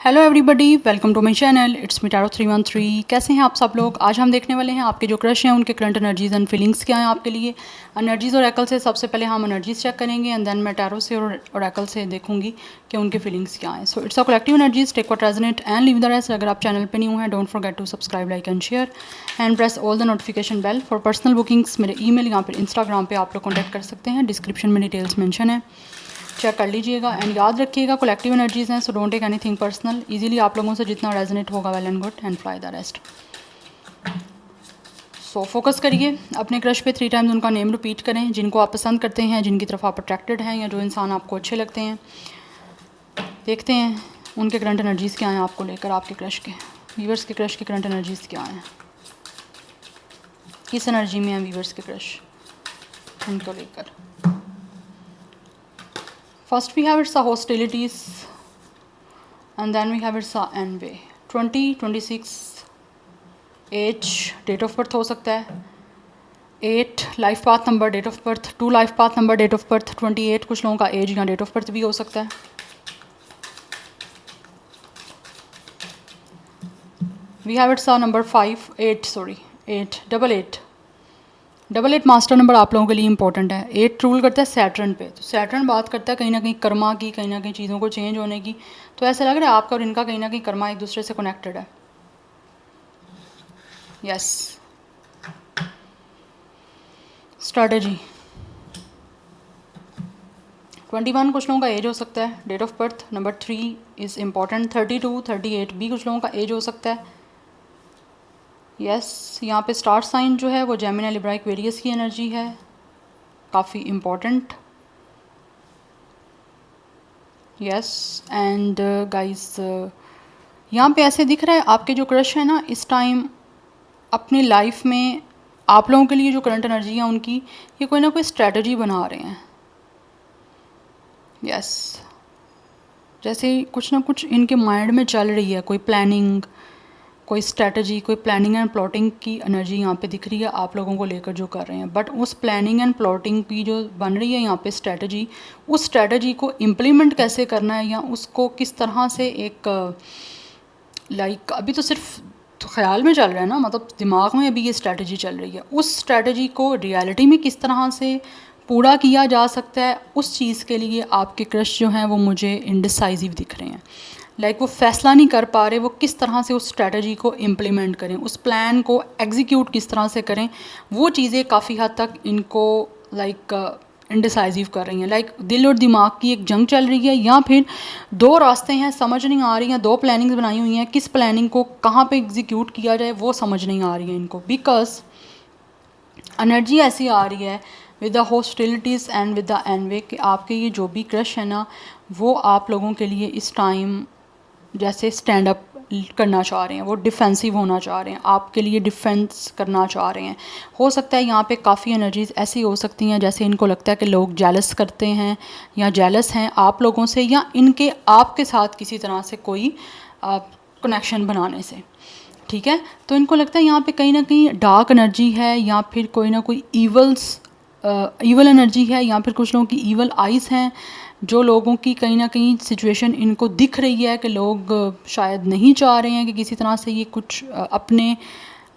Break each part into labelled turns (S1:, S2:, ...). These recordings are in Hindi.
S1: Hello everybody, welcome to my channel. It's me Tarot 313। कैसे हैं आप सब लोग। आज हम देखने वाले हैं आपके जो क्रश हैं उनके करंट एनर्जीज़ एंड फीलिंग्स क्या हैं आपके लिए। एनर्जीज़ और ओरेकल से सबसे पहले हम एनर्जीज चेक करेंगे एंड देन मैं टारो से और ओरेकल से देखूंगी कि उनके फीलिंग्स क्या हैं। So it's a collective energies, take what resonate and leave the rest. अगर आप चैनल पे न्यू हैं, don't forget to subscribe, like and share and press all the notification bell. For personal bookings मेरे ईमेल या फिर इंस्टाग्राम पे आप लोग कॉन्टैक्ट कर सकते हैं। डिस्क्रिप्शन में डिटेल्स मेंशन है, चेक कर लीजिएगा। एंड याद रखिएगा कलेक्टिव एनर्जीज हैं, so don't take anything personal. Easily आप लोगों से जितना रेजोनेट होगा well and good and fly the rest. So focus करिए अपने क्रश पे। 3 टाइम्स उनका नेम रिपीट करें, जिनको आप पसंद करते हैं, जिनकी तरफ आप अट्रैक्टेड हैं या जो इंसान आपको अच्छे लगते हैं। देखते हैं उनके करंट एनर्जीज़ क्या हैं आपको लेकर, आपके क्रश के। व्यूअर्स के क्रश के करंट एनर्जीज़ क्या हैं, किस एनर्जी में हैं व्यूअर्स के क्रश उनको लेकर। First we have its hostilities and then we have its envy। 20, 26 age, date of birth हो सकता है। 8 life path number, date of birth. 2 life path number, date of birth. 28 कुछ लोगों का एज या डेट ऑफ बर्थ भी हो सकता है। We have it's number 5, 8 sorry 8 double eight master number आप लोगों के लिए इंपॉर्टेंट है। 8 रूल करता है सैटर्न पे, तो सैटर्न बात करता है कहीं ना कहीं कर्मा की, कहीं ना कहीं चीज़ों को चेंज होने की। तो ऐसा लग रहा है आपका और इनका कहीं ना कहीं कर्मा एक दूसरे से कनेक्टेड है। यस। स्ट्रैटेजी 21 कुछ लोगों का एज हो सकता है। Date of birth number 3 is important. 32, 38 भी कुछ लोगों का एज हो सकता है। यस। यहाँ पे स्टार साइन जो है वो जेमिनी, लिब्रा, एक्वेरियस की एनर्जी है, काफ़ी इम्पॉर्टेंट। यस। एंड गाइस यहाँ पे ऐसे दिख रहा है आपके जो क्रश है ना इस टाइम अपनी लाइफ में आप लोगों के लिए जो करंट एनर्जी है उनकी, ये कोई ना कोई स्ट्रेटजी बना रहे हैं। यस। जैसे कुछ ना कुछ इनके माइंड में चल रही है, कोई प्लानिंग, कोई स्ट्रेटजी, कोई प्लानिंग एंड प्लॉटिंग की एनर्जी यहाँ पे दिख रही है आप लोगों को लेकर जो कर रहे हैं। बट उस प्लानिंग एंड प्लॉटिंग की जो बन रही है यहाँ पे स्ट्रेटजी, उस स्ट्रेटजी को इम्प्लीमेंट कैसे करना है या उसको किस तरह से एक लाइक अभी तो सिर्फ ख्याल में चल रहा है ना, मतलब दिमाग में अभी ये स्ट्रेटजी चल रही है। उस स्ट्रेटजी को रियलिटी में किस तरह से पूरा किया जा सकता है, उस चीज़ के लिए आपके क्रश जो हैं वो मुझे इंडिसाइजिव दिख रहे हैं। लाइक वो फैसला नहीं कर पा रहे वो किस तरह से उस स्ट्रेटजी को इम्प्लीमेंट करें, उस प्लान को एग्जीक्यूट किस तरह से करें। वो चीज़ें काफ़ी हद तक इनको लाइक इंडिसाइजिव कर रही हैं। लाइक दिल और दिमाग की एक जंग चल रही है, या फिर दो रास्ते हैं, समझ नहीं आ रही हैं। दो प्लानिंग्स बनाई हुई हैं, किस प्लानिंग को कहाँ पे एग्जीक्यूट किया जाए वो समझ नहीं आ रही है इनको। बिकॉज एनर्जी ऐसी आ रही है with the hostilities and with the envy कि आपके ये जो भी क्रश है ना वो आप लोगों के लिए इस टाइम जैसे स्टैंड अप करना चाह रहे हैं, वो डिफेंसिव होना चाह रहे हैं, आपके लिए डिफेंस करना चाह रहे हैं। हो सकता है यहाँ पे काफ़ी एनर्जीज ऐसी हो सकती हैं जैसे इनको लगता है कि लोग जेलस करते हैं या जेलस हैं आप लोगों से, या इनके आपके साथ किसी तरह से कोई कनेक्शन बनाने से। ठीक है, तो इनको लगता है यहाँ पे कहीं ना कहीं डार्क एनर्जी है, या फिर कोई ना कोई ईवल एनर्जी है, या फिर कुछ लोगों की ईवल आइज़ हैं जो लोगों की कहीं ना कहीं सिचुएशन इनको दिख रही है कि लोग शायद नहीं चाह रहे हैं कि किसी तरह से ये कुछ अपने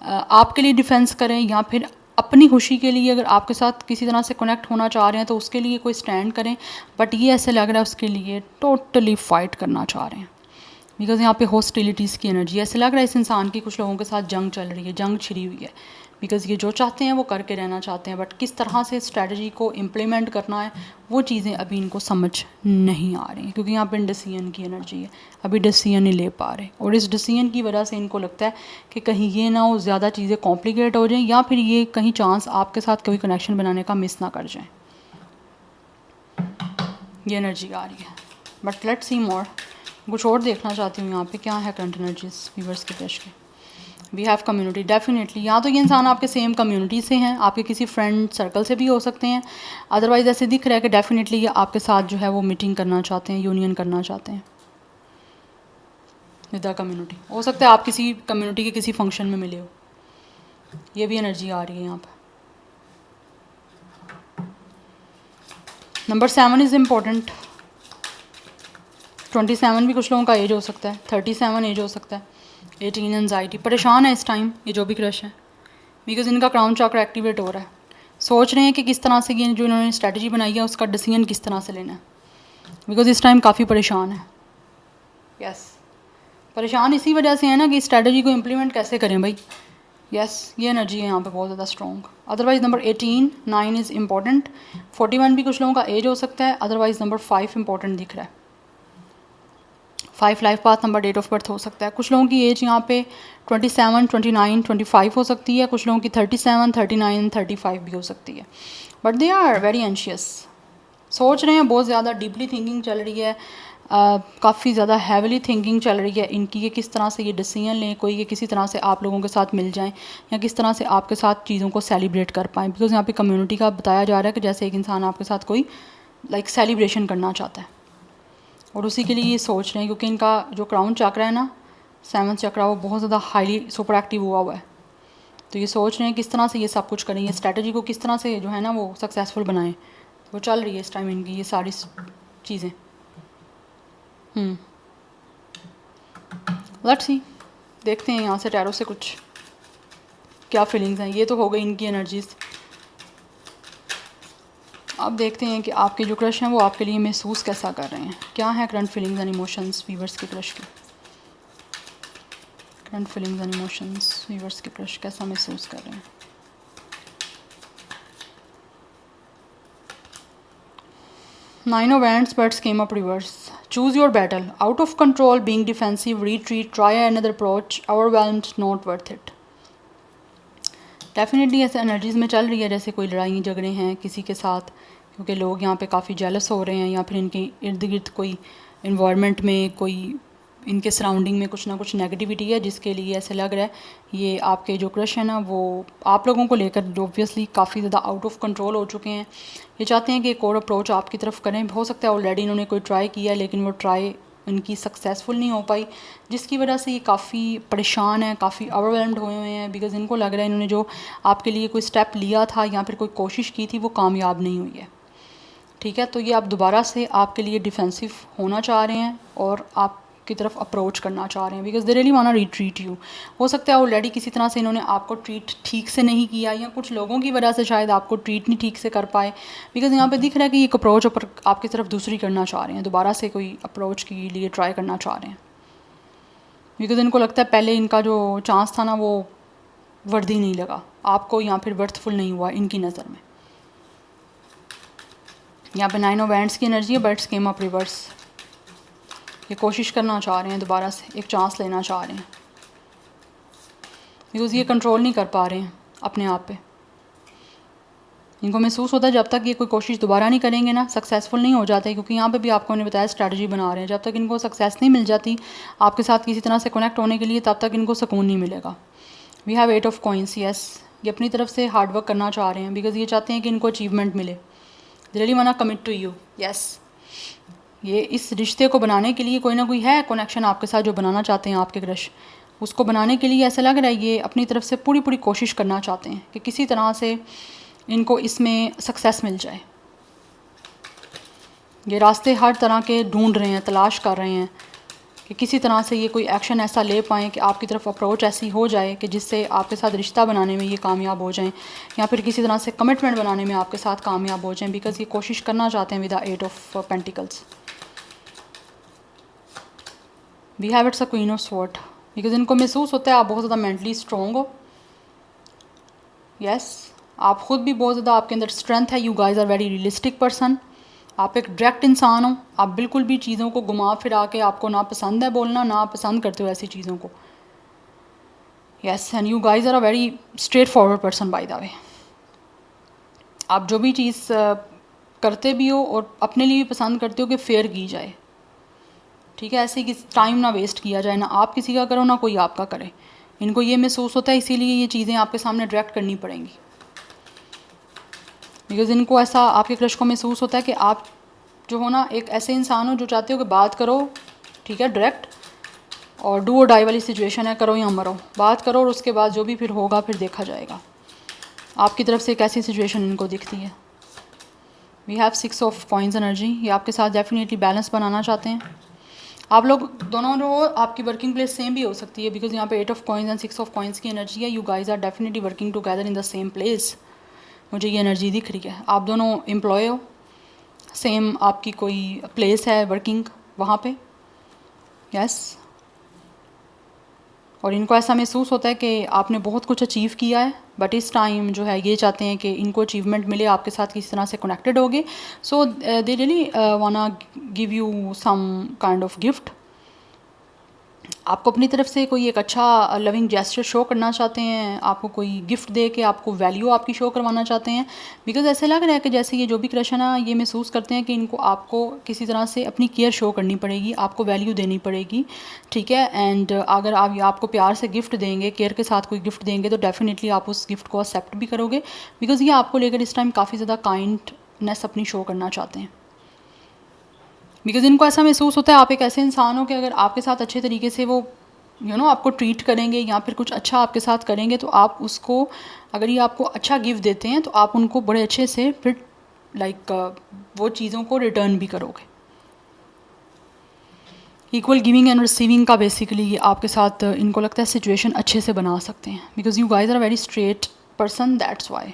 S1: आपके लिए डिफेंस करें, या फिर अपनी खुशी के लिए अगर आपके साथ किसी तरह से कनेक्ट होना चाह रहे हैं तो उसके लिए कोई स्टैंड करें। बट ये ऐसे लग रहा है उसके लिए टोटली फाइट करना चाह रहे हैं। बिकॉज यहाँ पे हॉस्टिलिटीज़ की एनर्जी, ऐसे लग रहा है इस इंसान की कुछ लोगों के साथ जंग चल रही है, जंग छिड़ी हुई है। बिकॉज ये जो चाहते हैं वो करके रहना चाहते हैं, बट किस तरह से स्ट्रैटेजी को इम्प्लीमेंट करना है वो चीज़ें अभी इनको समझ नहीं आ रही, क्योंकि यहाँ पे डिसीजन की एनर्जी है, अभी डिसीजन नहीं ले पा रहे। और इस डिसीजन की वजह से इनको लगता है कि कहीं ये ना हो ज़्यादा चीज़ें कॉम्प्लिकेट हो जाएं, या फिर ये कहीं चांस आपके साथ कोई कनेक्शन बनाने का मिस ना कर जाएं। ये एनर्जी आ रही है। बट लेट्स सी मोर, कुछ और देखना चाहती हूँ यहाँ पे क्या है करंट एनर्जीज व्यूअर्स के क्रश के। वी हैव कम्युनिटी, डेफिनेटली यहाँ तो ये इंसान आपके सेम कम्युनिटी से हैं, आपके किसी फ्रेंड सर्कल से भी हो सकते हैं। अदरवाइज ऐसे दिख रहा है कि डेफिनेटली ये आपके साथ जो है वो मीटिंग करना चाहते हैं, यूनियन करना चाहते हैं विद द कम्युनिटी। हो सकता है आप किसी कम्युनिटी के किसी फंक्शन में मिले हो, ये भी एनर्जी आ रही है यहाँ पर। Number 7 is important. 27 भी कुछ लोगों का एज हो सकता है, 37 एज हो सकता है, 18 एनजाइटी, परेशान है इस टाइम ये जो भी क्रश है, बिकॉज इनका क्राउन चक्र एक्टिवेट हो रहा है। सोच रहे हैं कि किस तरह से ये जो इन्होंने स्ट्रेटजी बनाई है उसका डिसीजन किस तरह से लेना है, बिकॉज इस टाइम काफ़ी परेशान है। यस, परेशान इसी वजह से है ना कि स्ट्रेटजी को इम्प्लीमेंट कैसे करें भाई। यस, ये एनर्जी है यहाँ पे बहुत ज़्यादा strong. Otherwise number 18 9 is important, 41 भी कुछ लोगों का एज हो सकता है। अदरवाइज़ नंबर 5 इंपॉर्टेंट दिख रहा है, 5 life path number, date of birth हो सकता है। कुछ लोगों की एज यहाँ पे 27 29 25 हो सकती है, कुछ लोगों की 37 39 35 भी हो सकती है। But they are very anxious, सोच रहे हैं, बहुत ज़्यादा डीपली थिंकिंग चल रही है, काफ़ी ज़्यादा हैविली थिंकिंग चल रही है इनकी, ये किस तरह से ये डिसीजन लें, कोई ये किसी तरह से आप लोगों के साथ मिल जाएं या किस तरह से आपके साथ चीज़ों को सेलिब्रेट कर पाएँ। बिकॉज यहाँ पे कम्युनिटी का बताया जा रहा है कि जैसे एक इंसान आपके साथ कोई सेलिब्रेशन करना चाहता है और उसी के लिए ये सोच रहे हैं, क्योंकि इनका जो क्राउन चक्र है ना, 7th चक्र, वो बहुत ज़्यादा हाईली सुपर एक्टिव हुआ है। तो ये सोच रहे हैं किस तरह से ये सब कुछ करें, ये स्ट्रैटेजी को किस तरह से जो है ना वो सक्सेसफुल बनाएं। वो चल रही है इस टाइम इनकी ये सारी चीज़ें। लेट्स सी, देखते हैं यहाँ से टैरो से कुछ क्या फीलिंग्स हैं। ये तो हो गई इनकी एनर्जीज़। अब देखते हैं कि आपके जो क्रश हैं वो आपके लिए महसूस कैसा कर रहे हैं, क्या है current feelings and emotions viewers के क्रश के। Current feelings and emotions viewers के क्रश कैसा महसूस कर रहे हैं। Nine of Wands, birds came up reverse. Choose your battle. Out of control, being defensive, retreat, try another approach, overwhelmed, not worth it. Definitely ऐसे एनर्जीज़ में चल रही है जैसे कोई लड़ाई झगड़े हैं किसी के साथ, क्योंकि लोग यहाँ पे काफ़ी जेलस हो रहे हैं, या फिर इनके इर्द गिर्द कोई इन्वायरमेंट में, कोई इनके सराउंडिंग में कुछ ना कुछ नेगेटिविटी है, जिसके लिए ऐसे लग रहा है ये आपके जो क्रश है ना वो आप लोगों को लेकर ऑब्वियसली काफ़ी ज़्यादा आउट ऑफ कंट्रोल हो चुके हैं। ये चाहते हैं कि एक और अप्रोच आपकी तरफ करें। हो सकता है ऑलरेडी इन्होंने कोई ट्राई किया लेकिन वो ट्राई इनकी सक्सेसफुल नहीं हो पाई, जिसकी वजह से ये काफ़ी परेशान है, काफ़ी ओवरवेल्म्ड हुए हुए हैं, बिकॉज़ इनको लग रहा है इन्होंने जो आपके लिए कोई स्टेप लिया था या फिर कोई कोशिश की थी वो कामयाब नहीं हुई है। ठीक है, तो ये आप दोबारा से आपके लिए डिफेंसिव होना चाह रहे हैं और आपकी तरफ अप्रोच करना चाह रहे हैं, because they really want retreat you. हो सकता है ऑलरेडी किसी तरह से इन्होंने आपको ट्रीट ठीक से नहीं किया, या कुछ लोगों की वजह से शायद आपको ट्रीट नहीं ठीक से कर पाए, बिकॉज यहाँ पे दिख रहा है कि एक अप्रोच आपकी तरफ दूसरी करना चाह रहे हैं, दोबारा से कोई अप्रोच के लिए ट्राई करना चाह रहे हैं, बिकॉज इनको लगता है पहले इनका जो चांस था ना वो वर्दी नहीं लगा आपको, या फिर वर्थफुल नहीं हुआ इनकी नज़र में। यहाँ पे 9 ऑफ वैंड्स की एनर्जी है, बर्ड्स केम अप रिवर्स। ये कोशिश करना चाह रहे हैं, दोबारा से एक चांस लेना चाह रहे हैं, बिकॉज़ ये कंट्रोल नहीं कर पा रहे हैं अपने आप पे। इनको महसूस होता है जब तक ये कोई कोशिश दोबारा नहीं करेंगे ना सक्सेसफुल नहीं हो जाते, क्योंकि यहाँ पे भी आपको मैंने बताया स्ट्रैटेजी बना रहे हैं, जब तक इनको सक्सेस नहीं मिल जाती आपके साथ किसी तरह से कनेक्ट होने के लिए, तब तक इनको सुकून नहीं मिलेगा। We have 8 of coins. Yes, ये अपनी तरफ से हार्डवर्क करना चाह रहे हैं, बिकॉज ये चाहते हैं कि इनको अचीवमेंट मिले। Really want to commit to you. Yes, ये इस रिश्ते को बनाने के लिए कोई ना कोई है कनेक्शन आपके साथ जो बनाना चाहते हैं आपके क्रश, उसको बनाने के लिए ऐसा लग रहा है ये अपनी तरफ से पूरी पूरी कोशिश करना चाहते हैं कि किसी तरह से इनको इसमें सक्सेस मिल जाए। ये रास्ते हर तरह के ढूंढ रहे हैं, तलाश कर रहे हैं कि किसी तरह से ये कोई एक्शन ऐसा ले पाएँ कि आपकी तरफ अप्रोच ऐसी हो जाए कि जिससे आपके साथ रिश्ता बनाने में ये कामयाब हो जाएं, या फिर किसी तरह से कमिटमेंट बनाने में आपके साथ कामयाब हो जाएं, बिकॉज ये कोशिश करना चाहते हैं with the 8 of pentacles. We have it's a queen of sword, because इनको महसूस होता है आप बहुत ज़्यादा मेंटली स्ट्रॉन्ग हो। यस, आप ख़ुद भी बहुत ज़्यादा आपके अंदर स्ट्रेंथ है। You guys are very realistic person. आप एक डायरेक्ट इंसान हो, आप बिल्कुल भी चीज़ों को घुमा फिरा के आपको ना पसंद है बोलना, ना पसंद करते हो ऐसी चीज़ों को। Yes, and you guys are a very straightforward person by the way. आप जो भी चीज़ करते भी हो और अपने लिए भी पसंद करते हो कि फेयर की जाए। ठीक है, ऐसे कि टाइम ना वेस्ट किया जाए, ना आप किसी का करो ना कोई आपका करे। इनको ये महसूस होता है, इसीलिए ये चीज़ें आपके सामने डायरेक्ट करनी पड़ेंगी, बिकॉज़ इनको ऐसा आपके क्रश को महसूस होता है कि आप जो हो ना एक ऐसे इंसान हो जो चाहते हो कि बात करो, ठीक है, डायरेक्ट, और डू और डाई वाली सिचुएशन है, करो या मरो, बात करो और उसके बाद जो भी फिर होगा फिर देखा जाएगा। आपकी तरफ से एक ऐसी सिचुएशन इनको दिखती है। We have 6 of coins energy. ये आपके साथ डेफिनेटली बैलेंस बनाना चाहते हैं, आप लोग दोनों जो आपकी वर्किंग प्लेस सेम भी हो सकती है, बिकॉज यहाँ पे 8 of coins and 6 of coins की एनर्जी है. You guys are definitely working together in the same place. मुझे ये एनर्जी दिख रही है. आप दोनों एम्प्लॉय हो, सेम आपकी कोई प्लेस है वर्किंग वहाँ पे. यस. और इनको ऐसा महसूस होता है कि आपने बहुत कुछ अचीव किया है, बट इस टाइम जो है ये चाहते हैं कि इनको अचीवमेंट मिले, आपके साथ किसी तरह से कनेक्टेड होगे. So they really wanna give you some kind of gift. आपको अपनी तरफ से कोई एक अच्छा लविंग जेस्चर शो करना चाहते हैं, आपको कोई गिफ्ट दे के आपको वैल्यू आपकी शो करवाना चाहते हैं. बिकॉज ऐसे लग रहा है कि जैसे ये जो भी क्रश है ना, ये महसूस करते हैं कि इनको आपको किसी तरह से अपनी केयर शो करनी पड़ेगी, आपको वैल्यू देनी पड़ेगी. ठीक है. एंड अगर आप आपको प्यार से गिफ्ट देंगे, केयर के साथ कोई गिफ्ट देंगे, तो डेफिनेटली आप उस गिफ्ट को एक्सेप्ट भी करोगे. बिकॉज ये आपको लेकर इस टाइम काफ़ी ज़्यादा काइंडनेस अपनी शो करना चाहते हैं. बिकॉज इनको ऐसा महसूस होता है आप एक ऐसे इंसान हो कि अगर आपके साथ अच्छे तरीके से वो आपको ट्रीट करेंगे या फिर कुछ अच्छा आपके साथ करेंगे, तो आप उसको, अगर ये आपको अच्छा गिफ्ट देते हैं तो आप उनको बड़े अच्छे से फिर वो चीज़ों को रिटर्न भी करोगे. इक्वल गिविंग एंड रिसीविंग का बेसिकली ये आपके साथ इनको लगता है सिचुएशन अच्छे से बना सकते हैं. Because you guys are very straight person, that's why.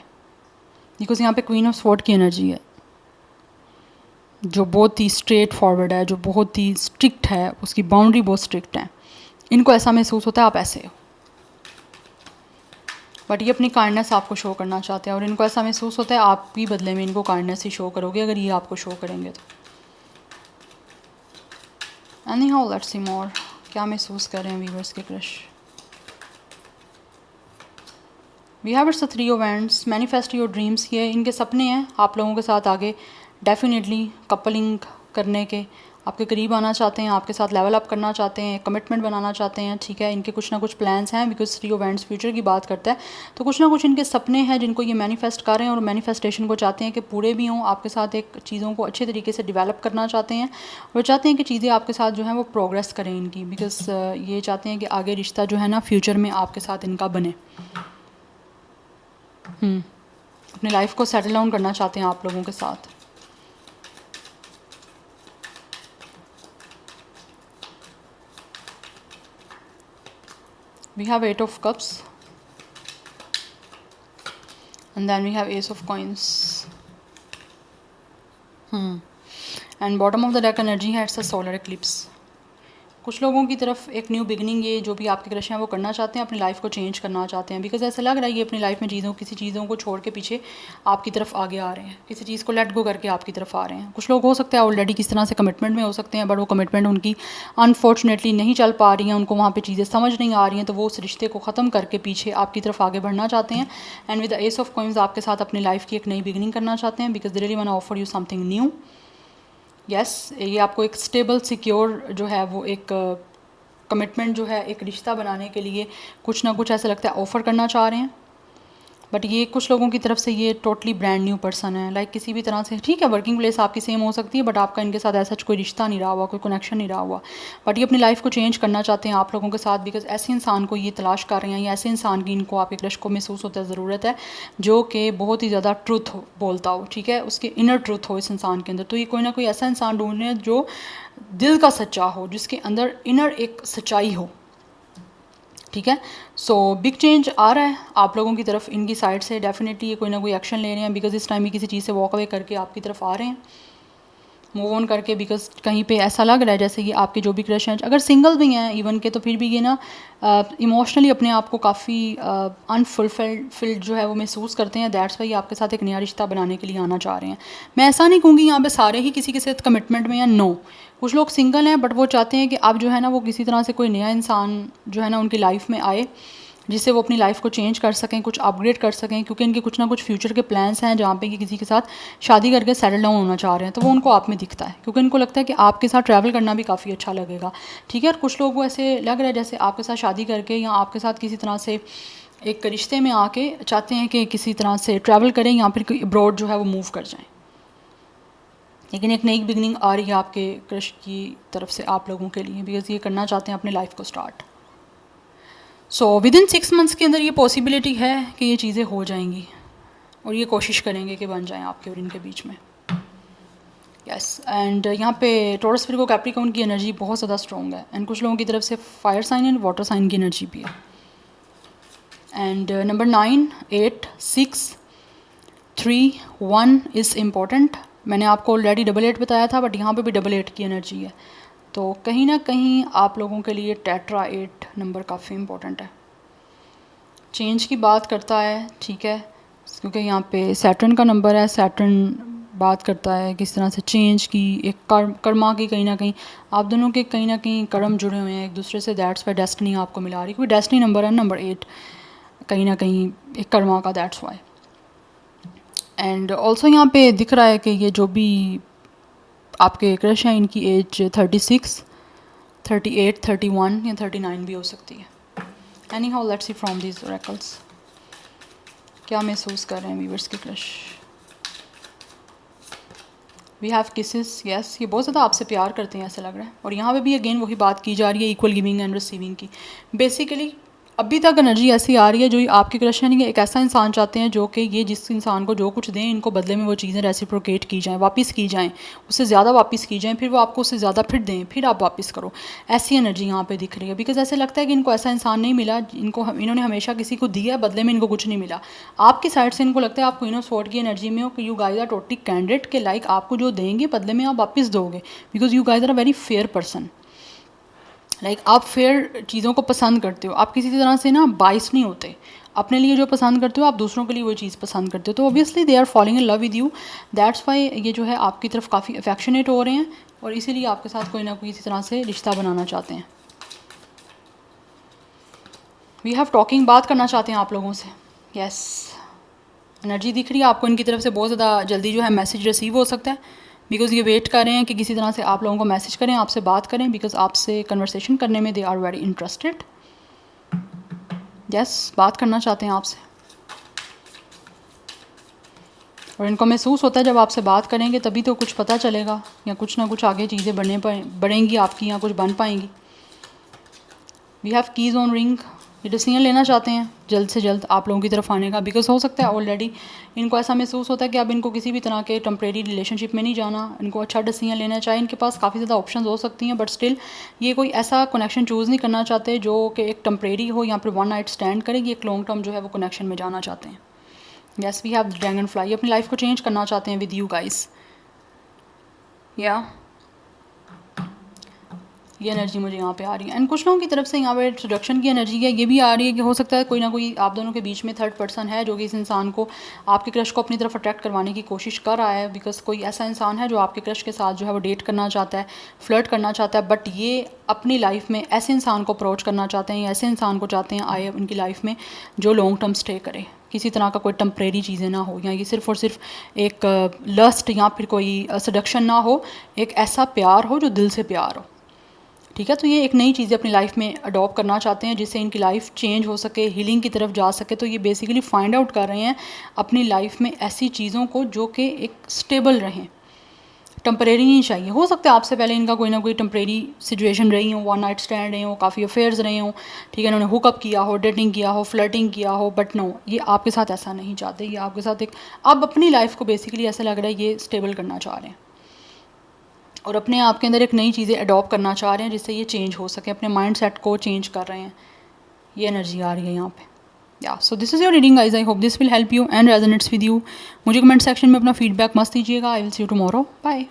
S1: Because यहाँ पे क्वीन ऑफ स्वॉर्ड की एनर्जी है, जो बहुत ही स्ट्रेट फॉरवर्ड है, जो बहुत ही स्ट्रिक्ट है, उसकी बाउंड्री बहुत स्ट्रिक्ट है. इनको ऐसा महसूस होता है आप ऐसे हो, बट ये अपनी काइंडनेस आपको शो करना चाहते हैं. और इनको ऐसा महसूस होता है आप भी बदले में इनको काइंडनेस ही शो करोगे अगर ये आपको शो करेंगे तो. Anyhow let's see more, क्या महसूस कर रहे हैं व्यूअर्स के crush. We have it's 3 of wands. Manifest your dreams. ये इनके सपने हैं आप लोगों के साथ आगे डेफिनेटली कपलिंग करने के, आपके करीब आना चाहते हैं, आपके साथ लेवल अप करना चाहते हैं, कमिटमेंट बनाना चाहते हैं. ठीक है. इनके कुछ ना कुछ प्लान्स हैं, बिकॉज 3 ऑफ वैंड्स फ्यूचर की बात करता है. तो कुछ ना कुछ इनके सपने हैं जिनको ये मैनिफेस्ट कर रहे हैं और मैनिफेस्टेशन को चाहते हैं कि पूरे भी हों. आपके साथ एक चीज़ों को अच्छे तरीके से डेवलप करना चाहते हैं और चाहते हैं कि चीज़ें आपके साथ जो हैं वो प्रोग्रेस करें इनकी. बिकॉज ये चाहते हैं कि आगे रिश्ता जो है ना फ्यूचर में आपके साथ इनका बने. अपनी लाइफ को सेटल डाउन करना चाहते हैं आप लोगों के साथ. We have 8 of cups and then we have ace of coins. And bottom of the deck energy है it's a solar eclipse. कुछ लोगों की तरफ एक न्यू बिगनिंग, ये जो भी आपके क्रश हैं वो करना चाहते हैं, अपनी लाइफ को चेंज करना चाहते हैं. बिकॉज ऐसा लग रहा है ये अपनी लाइफ में किसी चीज़ों को छोड़ के पीछे आपकी तरफ आगे आ रहे हैं, किसी चीज़ को लेट गो करके आपकी तरफ आ रहे हैं. कुछ लोग हो सकते हैं ऑलरेडी किस तरह से कमिटमेंट में हो सकते हैं, बट वो कमिटमेंट उनकी अनफॉर्चुनेटली नहीं चल पा रही हैं, उनको वहाँ पर चीज़ें समझ नहीं आ रही हैं, तो वो उस रिश्ते को ख़त्म करके पीछे आपकी तरफ आगे बढ़ना चाहते हैं. And with the S of coins आपके साथ अपनी लाइफ की एक नई बिगनिंग करना चाहते हैं. Because they really want to offer you something new. Yes, ये आपको एक स्टेबल सिक्योर जो है वो एक कमिटमेंट जो है, एक रिश्ता बनाने के लिए कुछ ना कुछ ऐसा लगता है ऑफ़र करना चाह रहे हैं. बट ये कुछ लोगों की तरफ से ये टोटली ब्रांड न्यू पर्सन है. लाइक किसी भी तरह से, ठीक है, वर्किंग प्लेस आपकी सेम हो सकती है, बट आपका इनके साथ ऐसा कोई रिश्ता नहीं रहा हुआ, कोई कनेक्शन नहीं रहा हुआ. बट ये अपनी लाइफ को चेंज करना चाहते हैं आप लोगों के साथ. बिकॉज ऐसे इंसान को ये तलाश कर रहे हैं, या ऐसे इंसान की इनको आपके क्रश को महसूस होता है ज़रूरत है, जो कि बहुत ही ज़्यादा ट्रुथ बोलता हो. ठीक है, उसके इनर ट्रुथ हो इस इंसान के अंदर. तो ये कोई ना कोई ऐसा इंसान ढूंढ रहे हैं जो दिल का सच्चा हो, जिसके अंदर इनर एक सच्चाई हो. ठीक है. सो बिग चेंज आ रहा है आप लोगों की तरफ इनकी साइड से. डेफिनेटली ये कोई ना कोई एक्शन ले रहे हैं, बिकॉज इस टाइम ये किसी चीज़ से वॉक अवे करके आपकी तरफ आ रहे हैं, मूव ऑन करके. बिकॉज कहीं पे ऐसा लग रहा है जैसे कि आपके जो भी क्रश हैं, अगर सिंगल भी हैं इवन के, तो फिर भी ये ना इमोशनली अपने आप को काफ़ी अनफुलफिल्ड जो है वो महसूस करते हैं. दैट्स वाई आपके साथ एक नया रिश्ता बनाने के लिए आना चाह रहे हैं. मैं ऐसा नहीं कहूँगी यहाँ पे सारे ही किसी के साथ कमिटमेंट में, या नो, कुछ लोग सिंगल हैं, बट वो चाहते हैं कि अब जो है ना वो किसी तरह से कोई नया इंसान जो है ना उनकी लाइफ में आए, जिससे वो अपनी लाइफ को चेंज कर सकें, कुछ अपग्रेड कर सकें. क्योंकि इनके कुछ ना कुछ फ्यूचर के प्लान्स हैं जहाँ पे कि किसी के साथ शादी करके सेटल डाउन होना चाह रहे हैं. तो वो उनको आप में दिखता है, क्योंकि इनको लगता है कि आपके साथ ट्रैवल करना भी काफ़ी अच्छा लगेगा. ठीक है. और कुछ लोग वो ऐसे लग रहा है जैसे आपके साथ शादी करके या आपके साथ किसी तरह से एक रिश्ते में आके चाहते हैं कि किसी तरह से ट्रैवल करें या फिर कोई अब्रॉड जो है वो मूव कर जाएँ. लेकिन एक नई बिगनिंग आ रही है आपके क्रश की तरफ से आप लोगों के लिए, बिकॉज ये करना चाहते हैं अपनी लाइफ को start. So with in 6 months के अंदर ये पॉसिबिलिटी है कि ये चीज़ें हो जाएंगी, और ये कोशिश करेंगे कि बन जाएं आपके और इनके बीच में. यस एंड यहाँ पे टॉरस विर्गो कैप्रिकॉर्न की एनर्जी बहुत ज़्यादा स्ट्रॉन्ग है एंड कुछ लोगों की तरफ से fire sign and water sign की एनर्जी भी है। And number 9, 8, 6, 3, 1 is important. मैंने आपको ऑलरेडी 8 बताया था बट यहाँ पे भी 8 की एनर्जी है, तो कहीं ना कहीं आप लोगों के लिए टेट्रा 8 नंबर काफ़ी इम्पोर्टेंट है। चेंज की बात करता है, ठीक है, क्योंकि यहाँ पे सैटर्न का नंबर है। सैटर्न बात करता है किस तरह से चेंज की, एक कर्मा की, कहीं ना कहीं आप दोनों के कहीं ना कहीं कर्म जुड़े हुए हैं एक दूसरे से, दैट्स वाई डेस्टिनी आपको मिला रही है, क्योंकि डेस्टिनी नंबर है नंबर 8 कहीं ना कहीं एक कर्मा का, दैट्स वाई। एंड ऑल्सो यहाँ पे दिख रहा है कि ये जो भी आपके क्रश हैं इनकी एज 36, 38, 31 या 39 भी हो सकती है। Anyhow let's see from these oracles क्या महसूस कर रहे हैं व्यूअर्स के crush. We have kisses, yes, ये बहुत ज़्यादा आपसे प्यार करते हैं ऐसा लग रहा है। और यहाँ पे भी अगेन वही बात की जा रही है इक्वल गिविंग एंड रिसीविंग की। बेसिकली अभी तक एनर्जी ऐसी आ रही है जो आपके क्रश हैं एक ऐसा इंसान चाहते हैं जो कि ये जिस इंसान को जो कुछ दें इनको बदले में वो चीज़ें रेसिप्रोकेट की जाएँ, वापस की जाएँ, उससे ज़्यादा वापस की जाएँ, फिर वो आपको उससे ज़्यादा फिर दें, फिर आप वापस करो। ऐसी एनर्जी यहाँ पे दिख रही है, बिकॉज ऐसे लगता है कि इनको ऐसा इंसान नहीं मिला, इन्होंने हमेशा किसी को दिया, बदले में इनको कुछ नहीं मिला। आपकी साइड से इनको लगता है आप क्वीन ऑफ स्वॉर्ड की एनर्जी में हो कि you guys are totally candidate के लाइक आपको जो देंगे बदले में आप वापस दोगे, because you guys are a very fair person. Like आप फेयर चीज़ों को पसंद करते हो, आप किसी तरह से ना बाइस नहीं होते, अपने लिए जो पसंद करते हो आप दूसरों के लिए वो चीज़ पसंद करते हो, तो obviously they are following in love with you, that's why ये जो है आपकी तरफ काफ़ी अफेक्शनेट हो रहे हैं और इसीलिए आपके साथ कोई ना कोई इसी तरह से रिश्ता बनाना चाहते हैं। वी हैव टॉकिंग, बात करना चाहते हैं आप लोगों से, यस। एनर्जी दिख रही है आपको इनकी तरफ से बहुत ज़्यादा जल्दी जो है मैसेज रिसीव हो सकता है, बिकॉज ये वेट कर रहे हैं कि किसी तरह से आप लोगों को मैसेज करें, आपसे बात करें, बिकॉज आपसे कन्वर्सेशन करने में they are very interested, yes, बात करना चाहते हैं आपसे। और इनको महसूस होता है जब आपसे बात करेंगे तभी तो कुछ पता चलेगा या कुछ ना कुछ आगे चीज़ें बढ़ेंगी आपकी या कुछ बन पाएंगी। We have keys on ring, ये डिसीजन लेना चाहते हैं जल्द से जल्द आप लोगों की तरफ आने का, बिकॉज हो सकता है ऑलरेडी इनको ऐसा महसूस होता है कि अब इनको किसी भी तरह के टेम्परेरी रिलेशनशिप में नहीं जाना, इनको अच्छा डिसीजन लेना चाहिए। इनके पास काफ़ी ज़्यादा ऑप्शंस हो सकती हैं बट स्टिल ये कोई ऐसा कनेक्शन चूज़ नहीं करना चाहते जो कि एक टेम्परेरी हो या फिर वन नाइट स्टैंड करेगी, एक लॉन्ग टर्म जो है वो कनेक्शन में जाना चाहते हैं। Yes, we have dragonfly, अपनी लाइफ को चेंज करना चाहते हैं विद यू गाइस, या ये एनर्जी मुझे यहाँ पे आ रही है। एंड कुछ लोगों की तरफ से यहाँ पे इंट्रोडक्शन की एनर्जी है, ये भी आ रही है कि हो सकता है कोई ना कोई आप दोनों के बीच में थर्ड पर्सन है जो कि इस इंसान को, आपके क्रश को अपनी तरफ अट्रैक्ट करवाने की कोशिश कर रहा है, बिकॉज कोई ऐसा इंसान है जो आपके क्रश के साथ जो है वो डेट करना चाहता है, फ्लर्ट करना चाहता है, बट ये अपनी लाइफ में ऐसे इंसान को अप्रोच करना चाहते हैं या ऐसे इंसान को चाहते हैं आए उनकी लाइफ में जो लॉन्ग टर्म स्टे करे, किसी तरह का कोई टेम्परेरी चीज़ें ना हो, या ये सिर्फ और सिर्फ एक लस्ट या फिर कोई सडक्शन ना हो, एक ऐसा प्यार हो जो दिल से प्यार हो, ठीक है। तो ये एक नई चीज़ें अपनी लाइफ में अडॉप्ट करना चाहते हैं जिससे इनकी लाइफ चेंज हो सके, हीलिंग की तरफ जा सके। तो ये बेसिकली फाइंड आउट कर रहे हैं अपनी लाइफ में ऐसी चीज़ों को जो कि एक स्टेबल रहें, टेम्परेरी नहीं चाहिए। हो सकता है आपसे पहले इनका कोई ना कोई टेम्परेरी सिचुएशन रही हो, वन नाइट स्टैंड रहे हो, काफ़ी अफेयर्स रहे हो, ठीक है, इन्होंने हुकअप किया हो, डेटिंग किया हो, फ्लर्टिंग किया हो, बट नो, ये आपके साथ ऐसा नहीं चाहते। ये आपके साथ एक, अब अपनी लाइफ को बेसिकली ऐसा लग रहा है ये स्टेबल करना चाह रहे हैं और अपने आप के अंदर एक नई चीज़ें अडॉप्ट करना चाह रहे हैं जिससे ये चेंज हो सके, अपने माइंड सेट को चेंज कर रहे हैं। ये एनर्जी आ रही है यहाँ पे, या so this is your reading guys, I hope this will help you and resonates with you. मुझे कमेंट सेक्शन में अपना फीडबैक मस्त दीजिएगा। I will see you tomorrow, bye.